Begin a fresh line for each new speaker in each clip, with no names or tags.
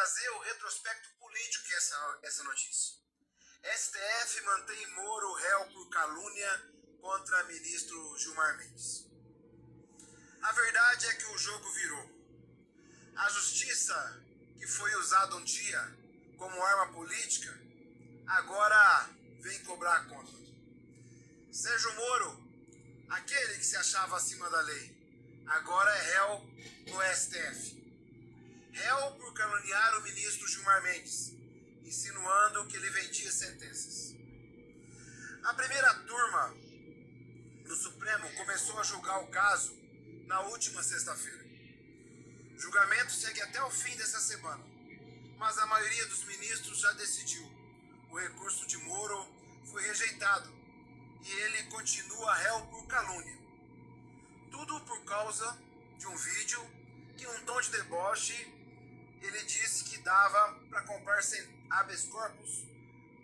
trazer o retrospecto político que é essa notícia. STF mantém Moro réu por calúnia contra ministro Gilmar Mendes. A verdade é que o jogo virou. A justiça, que foi usada um dia como arma política, agora vem cobrar a conta. Sérgio Moro, aquele que se achava acima da lei, agora é réu no STF. Réu por caluniar o ministro Gilmar Mendes, insinuando que ele vendia sentenças. A primeira turma do Supremo começou a julgar o caso na última sexta-feira. O julgamento segue até o fim dessa semana, mas a maioria dos ministros já decidiu. O recurso de Moro foi rejeitado e ele continua réu por calúnia. Tudo por causa de um vídeo que, em um tom de deboche, ele disse que dava para comprar habeas corpus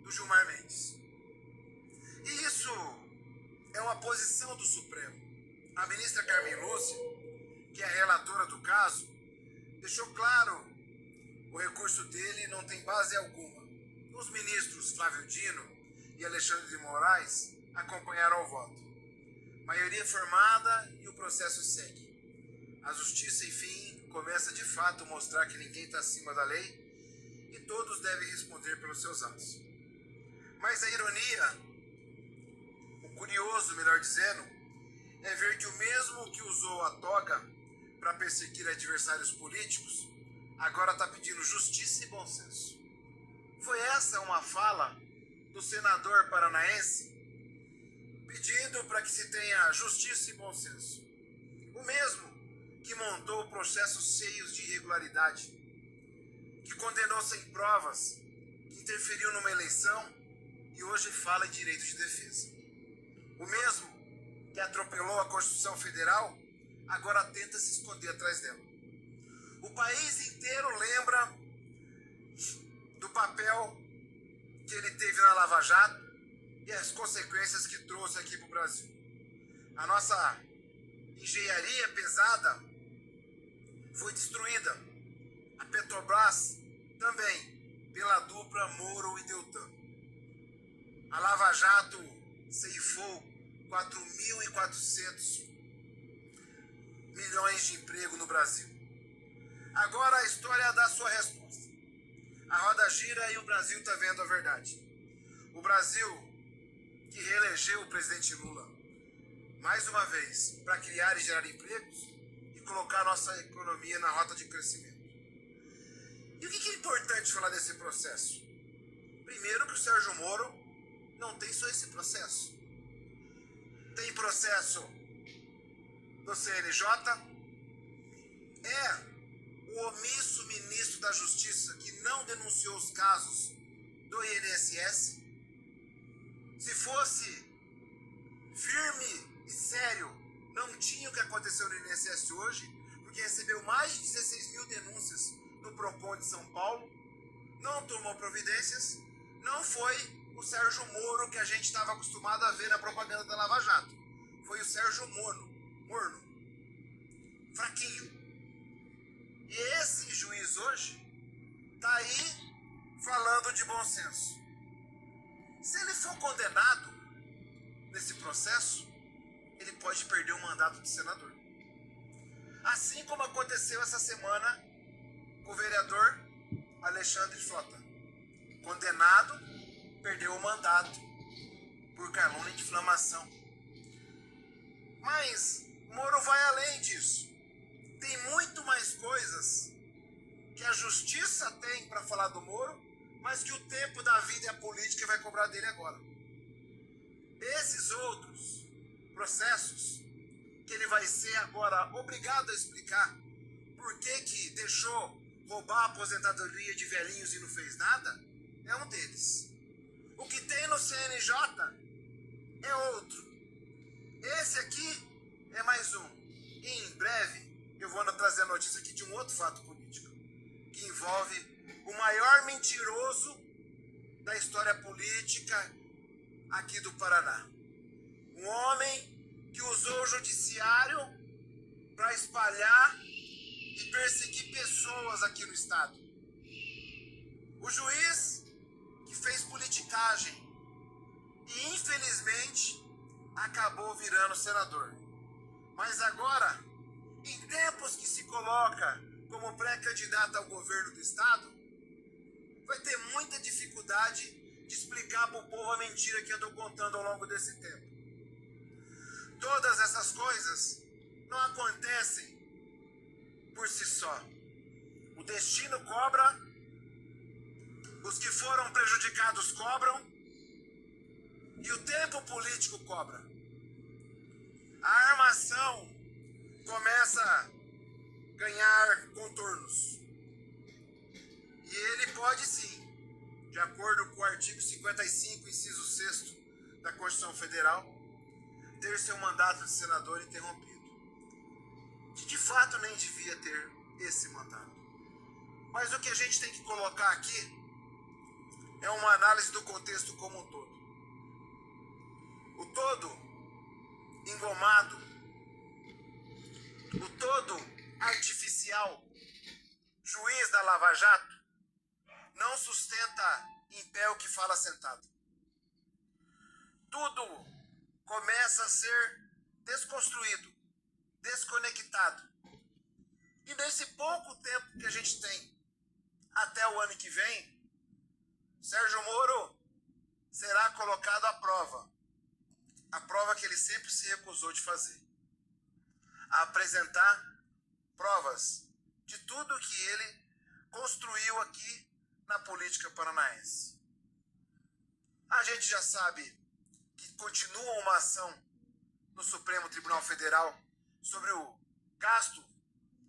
do Gilmar Mendes. E isso é uma posição do Supremo. A ministra Carmen Lúcia, que é a relatora do caso, deixou claro que o recurso dele não tem base alguma. Os ministros Flávio Dino e Alexandre de Moraes acompanharam o voto. Maioria formada e o processo segue. A justiça, enfim, começa de fato a mostrar que ninguém está acima da lei e todos devem responder pelos seus atos. Mas a ironia, o curioso, melhor dizendo, é ver que o mesmo que usou a toga para perseguir adversários políticos, agora está pedindo justiça e bom senso. Foi essa uma fala do senador paranaense pedindo para que se tenha justiça e bom senso. O mesmo que montou processos cheios de irregularidade, que condenou sem provas, que interferiu numa eleição e hoje fala em direito de defesa. O mesmo que atropelou a Constituição Federal, agora tenta se esconder atrás dela. O país inteiro lembra do papel que ele teve na Lava Jato e as consequências que trouxe aqui para o Brasil. A nossa engenharia pesada foi destruída. A Petrobras também, pela dupla Moro e Deltan. A Lava Jato ceifou 4.400 milhões de emprego no Brasil. Agora a história dá sua resposta. A roda gira e o Brasil está vendo a verdade. O Brasil que reelegeu o presidente Lula mais uma vez para criar e gerar empregos e colocar nossa economia na rota de crescimento. E o que é importante falar desse processo? Primeiro que o Sérgio Moro não tem só esse processo. Tem processo do CNJ, o omisso ministro da Justiça que não denunciou os casos do INSS. Se fosse firme e sério, não tinha o que aconteceu no INSS hoje, porque recebeu mais de 16 mil denúncias do PROCON de São Paulo, não tomou providências, não foi o Sérgio Moro que a gente estava acostumado a ver na propaganda da Lava Jato. Foi o Sérgio Morno, fraquinho. E esse juiz hoje está aí falando de bom senso. Se ele for condenado nesse processo, ele pode perder o mandato de senador. Assim como aconteceu essa semana com o vereador Alexandre Frota. Condenado, perdeu o mandato por calúnia e difamação. Mas Moro vai além disso. Tem muito mais coisas que a justiça tem para falar do Moro, mas que o tempo da vida e a política vai cobrar dele agora. Esses outros processos que ele vai ser agora obrigado a explicar por que deixou roubar a aposentadoria de velhinhos e não fez nada, é um deles. O que tem no CNJ é outro. Esse aqui é mais um. E em breve eu vou trazer a notícia aqui de um outro fato político que envolve o maior mentiroso da história política aqui do Paraná. Um homem que usou o judiciário para espalhar e perseguir pessoas aqui no estado. O juiz que fez politicagem e infelizmente acabou virando senador. Mas agora, em tempos que se coloca como pré-candidato ao governo do estado, vai ter muita dificuldade de explicar para o povo a mentira que andou contando ao longo desse tempo. Todas essas coisas não acontecem por si só. O destino cobra, os que foram prejudicados cobram e o tempo político cobra. A armação começa a ganhar contornos. E ele pode sim, de acordo com o artigo 55, inciso 6º da Constituição Federal, ter seu mandato de senador interrompido. Que de fato nem devia ter esse mandato. Mas o que a gente tem que colocar aqui é uma análise do contexto como um todo. O todo engomado, o todo artificial, juiz da Lava Jato, não sustenta em pé o que fala sentado. Tudo começa a ser desconstruído, desconectado. E nesse pouco tempo que a gente tem até o ano que vem, Sérgio Moro será colocado à prova. A prova que ele sempre se recusou de fazer. A apresentar provas de tudo que ele construiu aqui na política paranaense. A gente já sabe que continua uma ação no Supremo Tribunal Federal sobre o gasto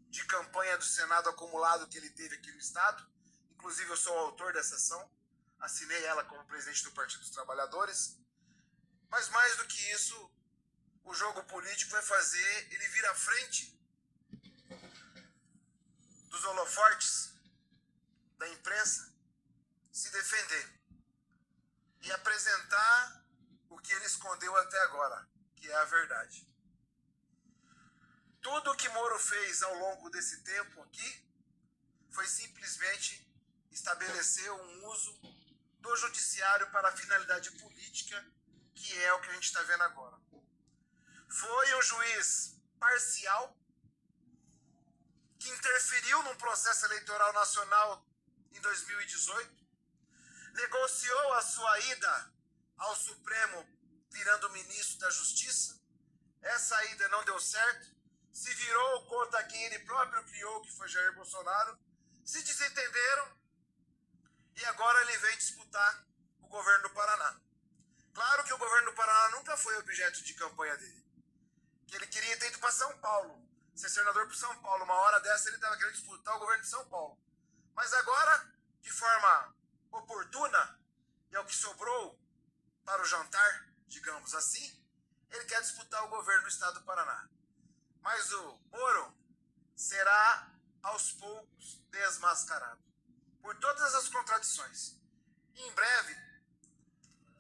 de campanha do Senado acumulado que ele teve aqui no estado. Inclusive eu sou o autor dessa ação, assinei ela como presidente do Partido dos Trabalhadores. Mas mais do que isso, o jogo político vai fazer ele vir à frente dos holofortes da imprensa, se defender e apresentar o que ele escondeu até agora, que é a verdade. Tudo o que Moro fez ao longo desse tempo aqui foi simplesmente estabelecer um uso do judiciário para a finalidade política, que é o que a gente está vendo agora. Foi um juiz parcial que interferiu num processo eleitoral nacional em 2018, negociou a sua ida ao Supremo virando ministro da Justiça. Essa ida não deu certo, se virou contra quem ele próprio criou, que foi Jair Bolsonaro, se desentenderam e agora ele vem disputar o governo do Paraná. Claro que o governo do Paraná nunca foi objeto de campanha dele. Que ele queria ter ido para São Paulo, ser senador por São Paulo. Uma hora dessa ele estava querendo disputar o governo de São Paulo. Mas agora, de forma oportuna, e é o que sobrou para o jantar, digamos assim, ele quer disputar o governo do estado do Paraná. Mas o Moro será, aos poucos, desmascarado por todas as contradições. E em breve,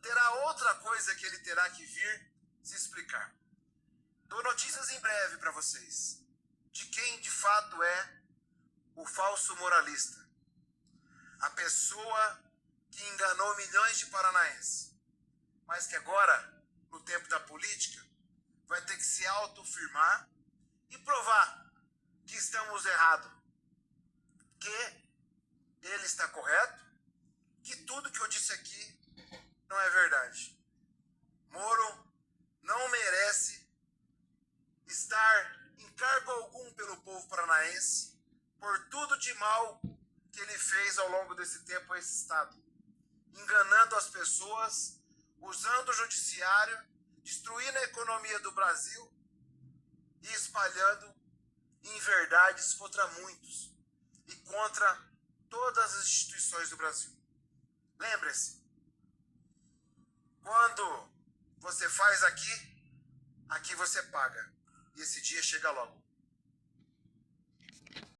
terá outra coisa que ele terá que vir se explicar. Dou notícias em breve para vocês de quem de fato é o falso moralista. A pessoa que enganou milhões de paranaenses, mas que agora, no tempo da política, vai ter que se autoafirmar e provar que estamos errados, que ele está correto, que tudo que eu disse aqui não é verdade. Moro não merece estar em cargo algum pelo povo paranaense por tudo de mal que ele fez ao longo desse tempo a esse estado, enganando as pessoas, usando o judiciário, destruindo a economia do Brasil e espalhando inverdades contra muitos e contra todas as instituições do Brasil. Lembre-se, quando você faz aqui, aqui você paga. E esse dia chega logo.